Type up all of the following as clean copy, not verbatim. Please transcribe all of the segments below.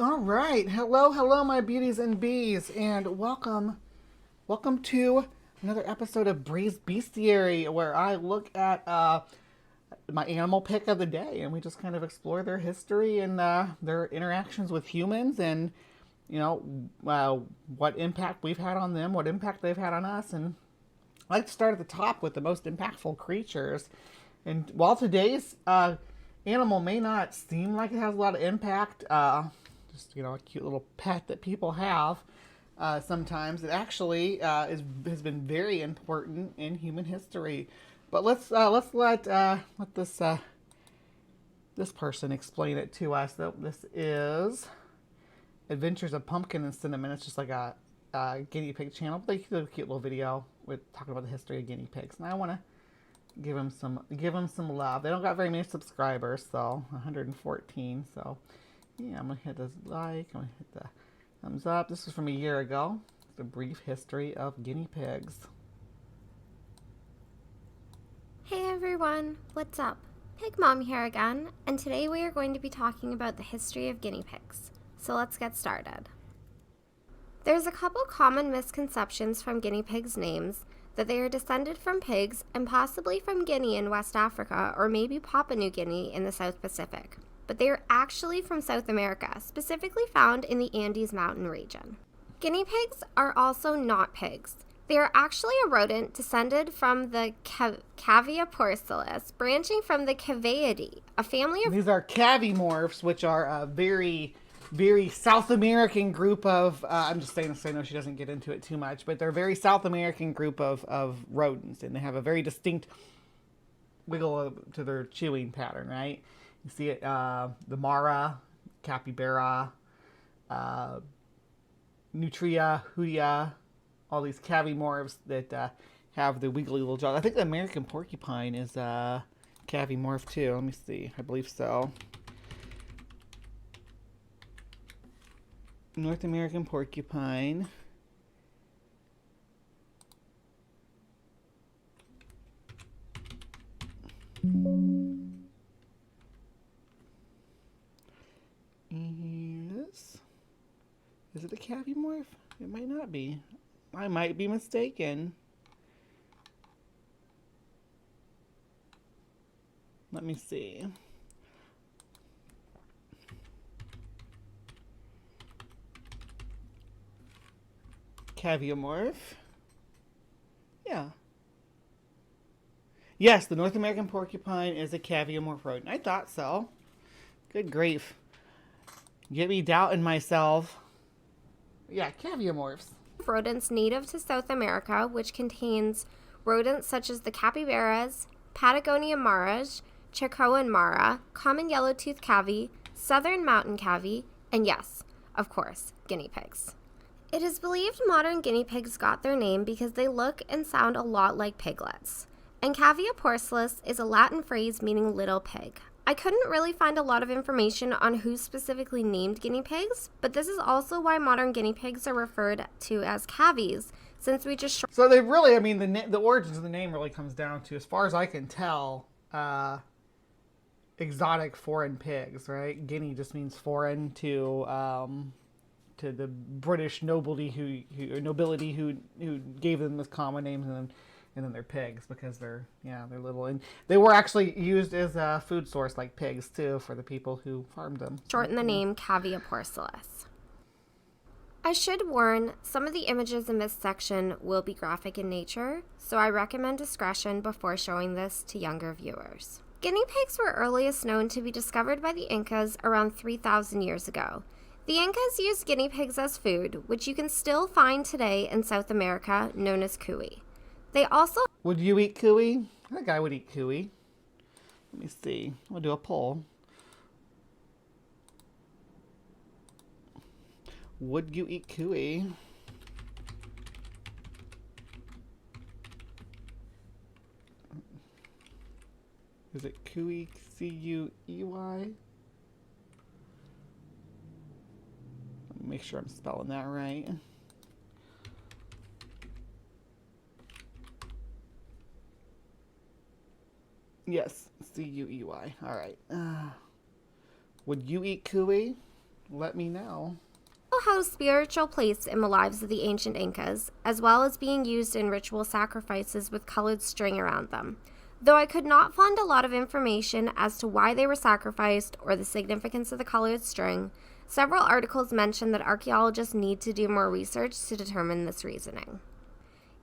All right. Hello, my beauties and bees, and welcome to another episode of Bree's Bestiary, where I look at my animal pick of the day, and we just kind of explore their history and their interactions with humans, and you know what impact we've had on them, what impact they've had on us, and I like to start at the top with the most impactful creatures. And while today's animal may not seem like it has a lot of impact, just a cute little pet that people have, sometimes it actually has been very important in human history. But let's let this person explain it to us. That this is Adventures of Pumpkin and Cinnamon. It's just like a guinea pig channel. They did a cute little video with talking about the history of guinea pigs, and I want to give them some love. They don't got very many subscribers, so 114. So yeah, I'm gonna hit this like. I'm gonna hit the thumbs up. This is from a year ago. It's a brief history of guinea pigs. Hey everyone, what's up? Pig Mom here again, and today we are going to be talking about the history of guinea pigs. So let's get started. There's a couple common misconceptions from guinea pigs' names, that they are descended from pigs and possibly from Guinea in West Africa or maybe Papua New Guinea in the South Pacific. But they are actually from South America, specifically found in the Andes mountain region. Guinea pigs are also not pigs. They are actually a rodent descended from the Caviaporcellus, branching from the Caviidae, a family of... These are cavimorphs, which are a very South American group of, I'm just saying this so I know she doesn't get into it too much, but they're a very South American group of rodents, and they have a very distinct wiggle to their chewing pattern, right? You see it, the Mara, Capybara, Nutria, Hudia, all these cavimorphs that have the wiggly little jaws. I think the American porcupine is cavimorph too. Let me see. I believe so. North American porcupine. Yes. Is it a cavimorph? It might not be. I might be mistaken. Let me see. Caviomorph. Yeah. Yes, the North American porcupine is a caviomorph rodent. I thought so. Good grief. Get me doubting myself. Yeah, caviomorphs. rodents native to South America, which contains rodents such as the capybaras, Patagonia maras, Chacoan mara, common yellow-toothed cavy, southern mountain cavy, and yes, of course, guinea pigs. It is believed modern guinea pigs got their name because they look and sound a lot like piglets. And Cavia porcellus is a Latin phrase meaning little pig. I couldn't really find a lot of information on who specifically named guinea pigs, but this is also why modern guinea pigs are referred to as cavies, since we just... So they really, I mean, the origins of the name really comes down to, as far as I can tell, exotic foreign pigs, right? Guinea just means foreign to the British nobility who gave them this common names, and then they're pigs because they're little, and they were actually used as a food source like pigs too for the people who farmed them. Shorten the name Cavia porcellus. I should warn, some of the images in this section will be graphic in nature, so I recommend discretion before showing this to younger viewers. Guinea pigs were earliest known to be discovered by the Incas around 3,000 years ago. The Incas used guinea pigs as food, which you can still find today in South America, known as cuy. They also... Would you eat cuy? I think I would eat cuy. Let me see. We'll do a poll. Would you eat cuy? Is it cuy? C-U-E-Y? Let me make sure I'm spelling that right. Yes, C-U-E-Y. All right. Would you eat cuy? let me know. Held spiritual place in the lives of the ancient Incas, as well as being used in ritual sacrifices with colored string around them. Though I could not find a lot of information as to why they were sacrificed or the significance of the colored string, several articles mention that archaeologists need to do more research to determine this reasoning.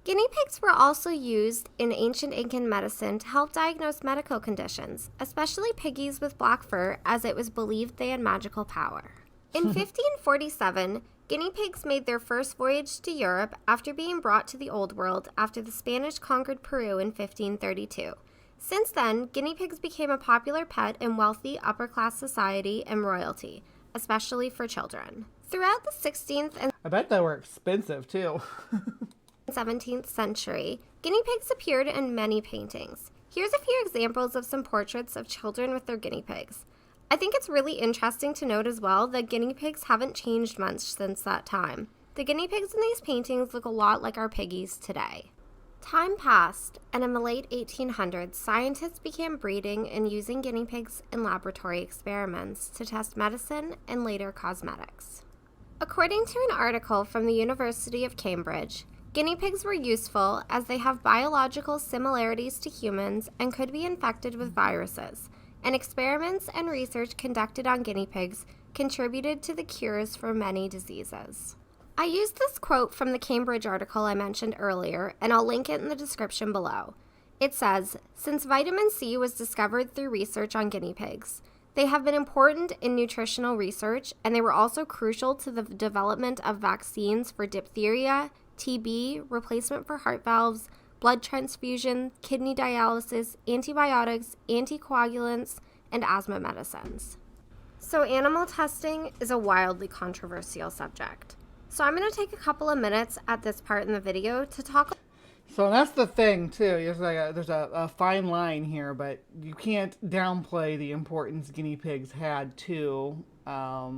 Guinea pigs were also used in ancient Incan medicine to help diagnose medical conditions, especially piggies with black fur, as it was believed they had magical power. In 1547, guinea pigs made their first voyage to Europe after being brought to the Old World after the Spanish conquered Peru in 1532. Since then, guinea pigs became a popular pet in wealthy upper-class society and royalty, especially for children. Throughout the 16th and I bet they were expensive too. 17th century, guinea pigs appeared in many paintings. Here's a few examples of some portraits of children with their guinea pigs. I think it's really interesting to note as well that guinea pigs haven't changed much since that time. The guinea pigs in these paintings look a lot like our piggies today. Time passed, and in the late 1800s, scientists began breeding and using guinea pigs in laboratory experiments to test medicine and later cosmetics. According to an article from the University of Cambridge, guinea pigs were useful as they have biological similarities to humans and could be infected with viruses, and experiments and research conducted on guinea pigs contributed to the cures for many diseases. I used this quote from the Cambridge article I mentioned earlier, and I'll link it in the description below. It says, "Since vitamin C was discovered through research on guinea pigs, they have been important in nutritional research, and they were also crucial to the development of vaccines for diphtheria, TB, replacement for heart valves, blood transfusion, kidney dialysis, antibiotics, anticoagulants, and asthma medicines." So animal testing is a wildly controversial subject. So I'm going to take a couple of minutes at this part in the video to talk. So that's the thing too. There's a fine line here, but you can't downplay the importance guinea pigs had to our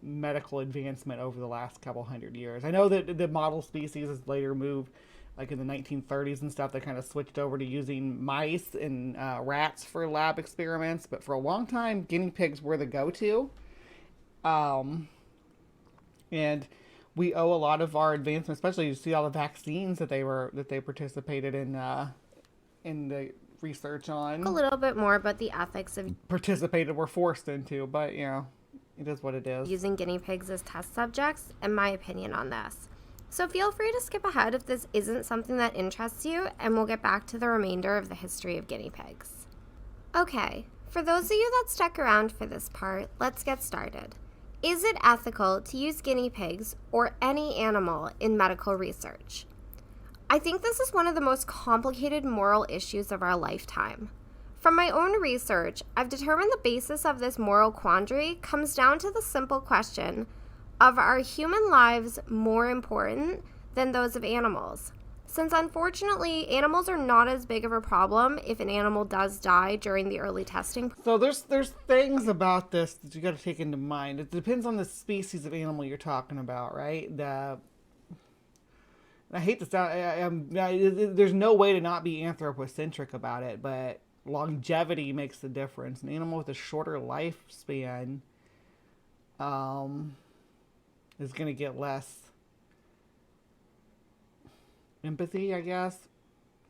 medical advancement over the last couple hundred years. I know that the model species has later moved, like in the 1930s and stuff. They kind of switched over to using mice and rats for lab experiments, but for a long time, guinea pigs were the go-to. And we owe a lot of our advancement, especially you see all the vaccines that they participated in the research on. A little bit more about the ethics of were forced into, but you know, it is what it is. Using guinea pigs as test subjects, and my opinion on this. So feel free to skip ahead if this isn't something that interests you, and we'll get back to the remainder of the history of guinea pigs. Okay, for those of you that stuck around for this part, let's get started. Is it ethical to use guinea pigs or any animal in medical research? I think this is one of the most complicated moral issues of our lifetime. From my own research, I've determined the basis of this moral quandary comes down to the simple question of, are human lives more important than those of animals? Since unfortunately, animals are not as big of a problem if an animal does die during the early testing. So there's things about this that you got to take into mind. It depends on the species of animal you're talking about, right? I hate to sound, there's no way to not be anthropocentric about it, but longevity makes the difference. An animal with a shorter lifespan is going to get less empathy, I guess,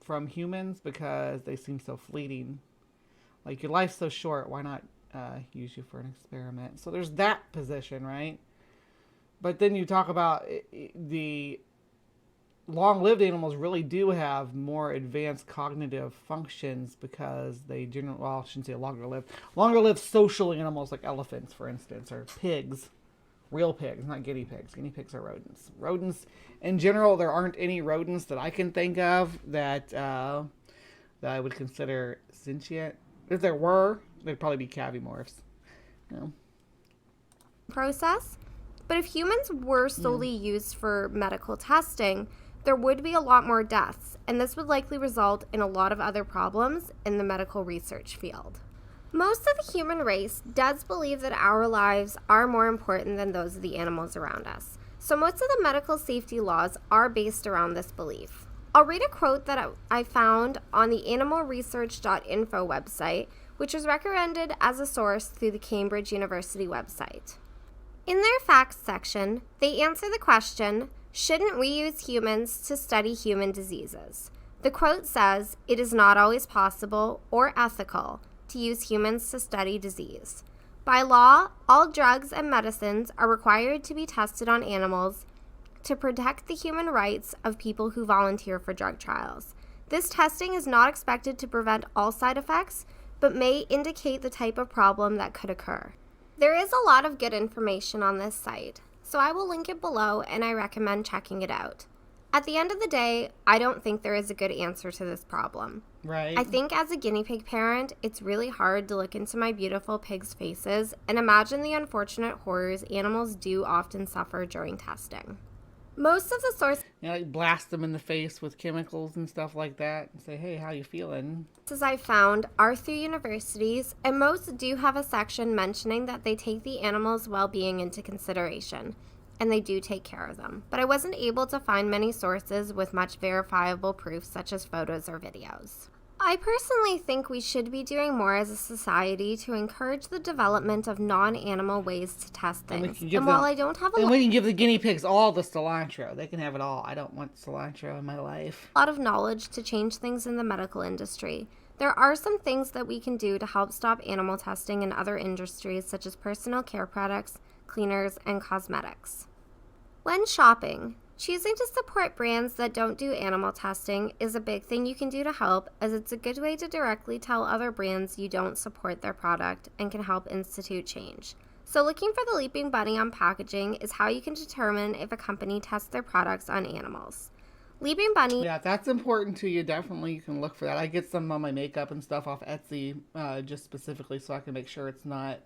from humans because they seem so fleeting. Like, your life's so short, why not use you for an experiment? So there's that position, right? But then you talk about the long-lived animals really do have more advanced cognitive functions because they generally, well, I shouldn't say longer-lived social animals like elephants, for instance, or pigs. Real pigs, not guinea pigs. Guinea pigs are rodents. Rodents, in general, there aren't any rodents that I can think of that I would consider sentient. If there were, they'd probably be cavimorphs. No. Process. But if humans were solely used for medical testing, there would be a lot more deaths, and this would likely result in a lot of other problems in the medical research field. Most of the human race does believe that our lives are more important than those of the animals around us. So most of the medical safety laws are based around this belief. I'll read a quote that I found on the animalresearch.info website, which was recommended as a source through the Cambridge University website. In their facts section, they answer the question, shouldn't we use humans to study human diseases? The quote says, it is not always possible or ethical to use humans to study disease. By law, all drugs and medicines are required to be tested on animals to protect the human rights of people who volunteer for drug trials. This testing is not expected to prevent all side effects, but may indicate the type of problem that could occur. There is a lot of good information on this site, so I will link it below and I recommend checking it out. At the end of the day, I don't think there is a good answer to this problem. Right. I think as a guinea pig parent, it's really hard to look into my beautiful pigs' faces and imagine the unfortunate horrors animals do often suffer during testing. Most of the sources Like blast them in the face with chemicals and stuff like that and say, hey, how you feeling? I found are through universities, and most do have a section mentioning that they take the animals' well-being into consideration, and they do take care of them. But I wasn't able to find many sources with much verifiable proof, such as photos or videos. I personally think we should be doing more as a society to encourage the development of non-animal ways to test things. And while I don't have we can give the guinea pigs all the cilantro. They can have it all. I don't want cilantro in my life. A lot of knowledge to change things in the medical industry, there are some things that we can do to help stop animal testing in other industries such as personal care products, cleaners, and cosmetics. When shopping, choosing to support brands that don't do animal testing is a big thing you can do to help, as it's a good way to directly tell other brands you don't support their product and can help institute change. So looking for the leaping bunny on packaging is how you can determine if a company tests their products on animals. Leaping bunny... Yeah, if that's important to you, definitely you can look for that. I get some on my makeup and stuff off Etsy, just specifically so I can make sure it's not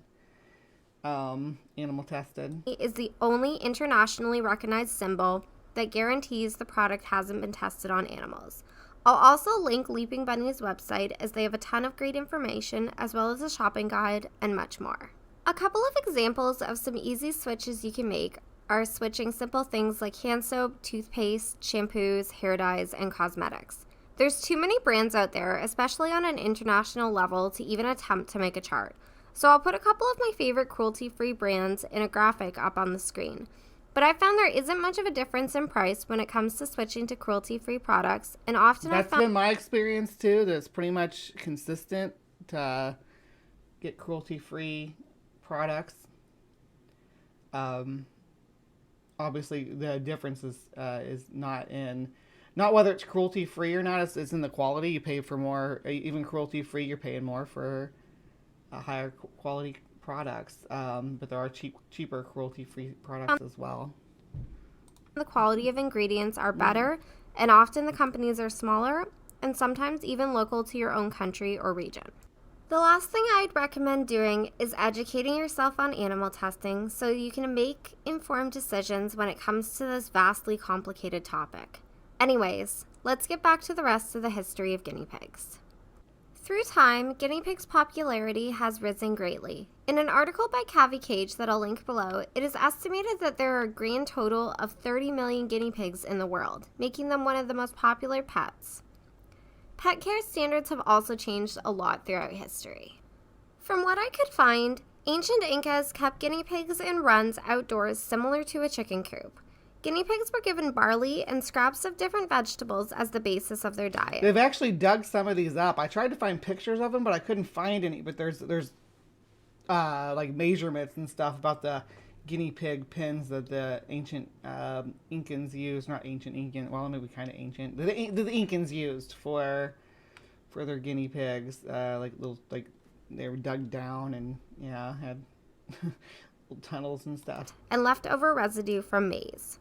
animal tested. Is the only internationally recognized symbol that guarantees the product hasn't been tested on animals. I'll also link Leaping Bunny's website, as they have a ton of great information as well as a shopping guide and much more. A couple of examples of some easy switches you can make are switching simple things like hand soap, toothpaste, shampoos, hair dyes, and cosmetics. There's too many brands out there, especially on an international level, to even attempt to make a chart. So I'll put a couple of my favorite cruelty-free brands in a graphic up on the screen. But I found there isn't much of a difference in price when it comes to switching to cruelty-free products, and often That's been my experience too. That's pretty much consistent to get cruelty-free products. Obviously, the difference is not whether it's cruelty-free or not. It's in the quality. You pay for more, even cruelty-free. You're paying more for higher quality products, but there are cheaper cruelty-free products as well. The quality of ingredients are better, and often the companies are smaller, and sometimes even local to your own country or region. The last thing I'd recommend doing is educating yourself on animal testing so you can make informed decisions when it comes to this vastly complicated topic. Anyways, let's get back to the rest of the history of guinea pigs. Through time, guinea pigs' popularity has risen greatly. In an article by Cavies that I'll link below, it is estimated that there are a grand total of 30 million guinea pigs in the world, making them one of the most popular pets. Pet care standards have also changed a lot throughout history. From what I could find, ancient Incas kept guinea pigs in runs outdoors similar to a chicken coop. Guinea pigs were given barley and scraps of different vegetables as the basis of their diet. They've actually dug some of these up. I tried to find pictures of them, but I couldn't find any. But there's like measurements and stuff about the guinea pig pens that the ancient Incans used. Not ancient Incan, well, maybe kind of ancient. The Incans used for their guinea pigs. Like they were dug down and had little tunnels and stuff. And leftover residue from maize.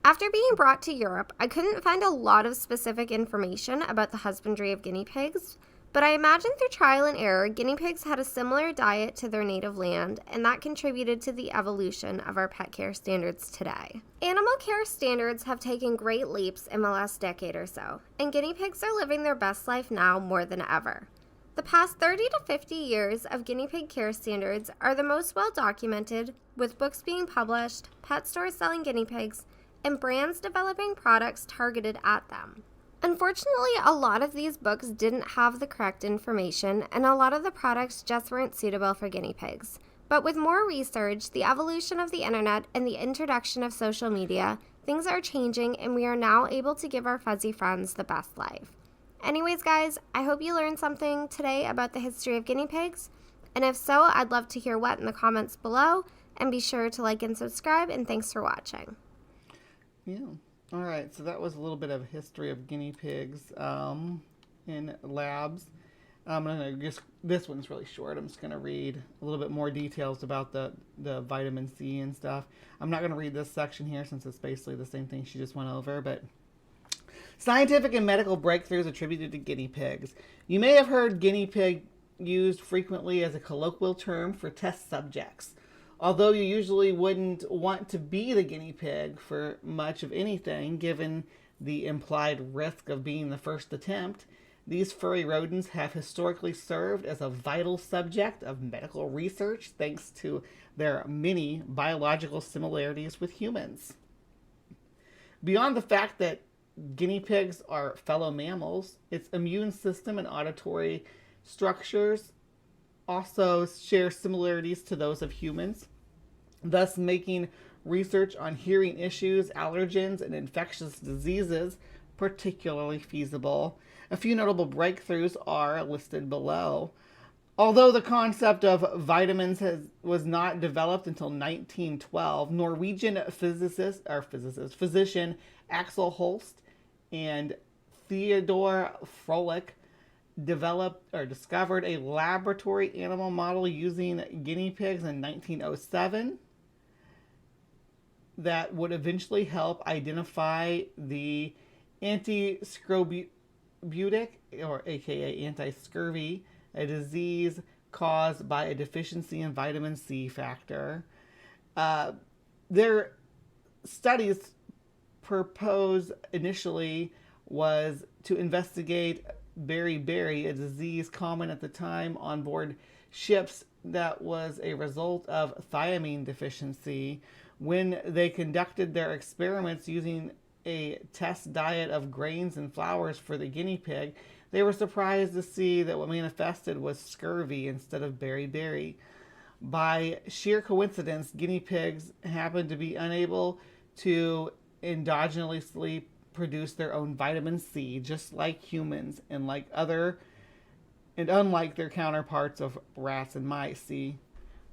After being brought to Europe, I couldn't find a lot of specific information about the husbandry of guinea pigs, but I imagine through trial and error, guinea pigs had a similar diet to their native land, and that contributed to the evolution of our pet care standards today. Animal care standards have taken great leaps in the last decade or so, and guinea pigs are living their best life now more than ever. The past 30 to 50 years of guinea pig care standards are the most well documented, with books being published, pet stores selling guinea pigs, and brands developing products targeted at them. Unfortunately, a lot of these books didn't have the correct information, and a lot of the products just weren't suitable for guinea pigs. But with more research, the evolution of the internet, and the introduction of social media, things are changing, and we are now able to give our fuzzy friends the best life. Anyways, guys, I hope you learned something today about the history of guinea pigs. And if so, I'd love to hear what in the comments below. And be sure to like and subscribe, and thanks for watching. Yeah. All right. So that was a little bit of history of guinea pigs in labs. This one's really short. I'm just going to read a little bit more details about the vitamin C and stuff. I'm not going to read this section here since it's basically the same thing she just went over, but scientific and medical breakthroughs attributed to guinea pigs. You may have heard guinea pig used frequently as a colloquial term for test subjects. Although you usually wouldn't want to be the guinea pig for much of anything, given the implied risk of being the first attempt, these furry rodents have historically served as a vital subject of medical research thanks to their many biological similarities with humans. Beyond the fact that guinea pigs are fellow mammals, its immune system and auditory structures also share similarities to those of humans, thus making research on hearing issues, allergens, and infectious diseases particularly feasible. A few notable breakthroughs are listed below. Although the concept of vitamins was not developed until 1912, Norwegian physician Axel Holst and Theodore Froelich discovered a laboratory animal model using guinea pigs in 1907 that would eventually help identify the anti-scorbutic, or aka anti-scurvy, a disease caused by a deficiency in vitamin C factor. Their studies proposed initially was to investigate beriberi, a disease common at the time on board ships that was a result of thiamine deficiency. When they conducted their experiments using a test diet of grains and flours for the guinea pig, they were surprised to see that what manifested was scurvy instead of beriberi. By sheer coincidence, guinea pigs happened to be unable to endogenously produce their own vitamin C, just like humans, and unlike their counterparts of rats and mice. See,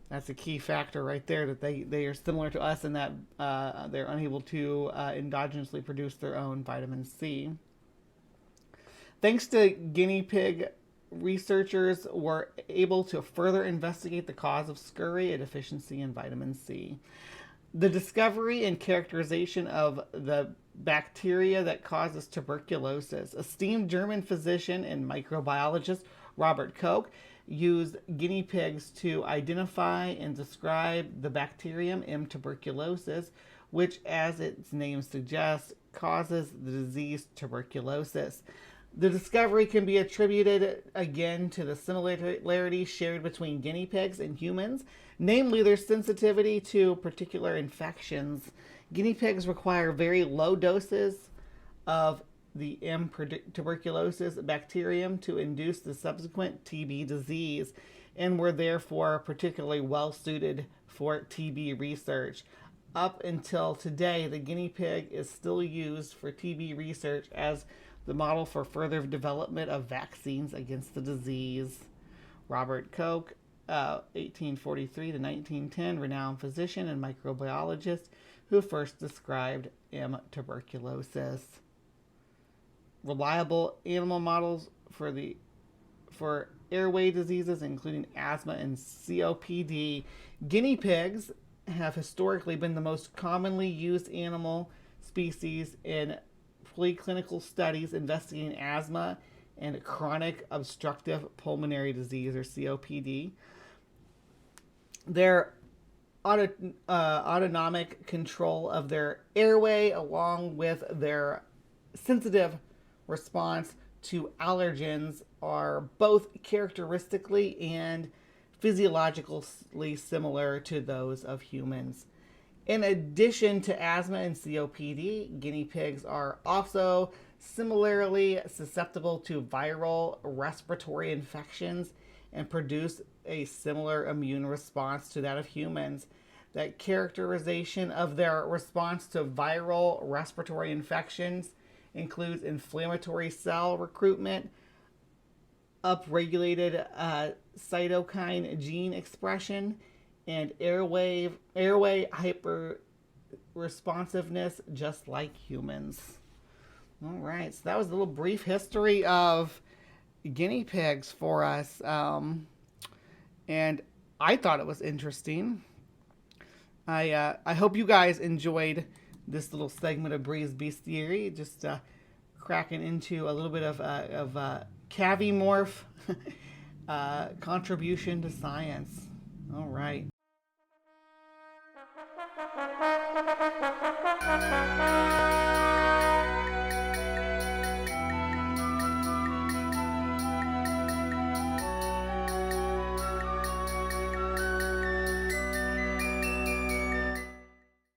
that's a key factor right there, that they are similar to us in that they're unable to endogenously produce their own vitamin C. Thanks to guinea pig, researchers were able to further investigate the cause of scurvy, a deficiency in vitamin C. The discovery and characterization of the bacteria that causes tuberculosis. Esteemed German physician and microbiologist Robert Koch used guinea pigs to identify and describe the bacterium M. tuberculosis, which, as its name suggests, causes the disease tuberculosis. The discovery can be attributed again to the similarity shared between guinea pigs and humans, namely their sensitivity to particular infections. Guinea pigs require very low doses of the M. tuberculosis bacterium to induce the subsequent TB disease, and were therefore particularly well suited for TB research. Up until today, the guinea pig is still used for TB research as the model for further development of vaccines against the disease. Robert Koch, 1843 to 1910, renowned physician and microbiologist who first described M. tuberculosis. Reliable animal models for airway diseases, including asthma and COPD. Guinea pigs have historically been the most commonly used animal species in preclinical studies investigating asthma and chronic obstructive pulmonary disease, or COPD. Their autonomic control of their airway, along with their sensitive response to allergens, are both characteristically and physiologically similar to those of humans. In addition to asthma and COPD, guinea pigs are also similarly susceptible to viral respiratory infections and produce a similar immune response to that of humans. That characterization of their response to viral respiratory infections includes inflammatory cell recruitment, upregulated cytokine gene expression, and airway hyper responsiveness, just like humans. All right, so that was a little brief history of guinea pigs for us, and I thought it was interesting. I hope you guys enjoyed this little segment of Bree's Bestiary, just cracking into a little bit of Cavies morph contribution to science. All right.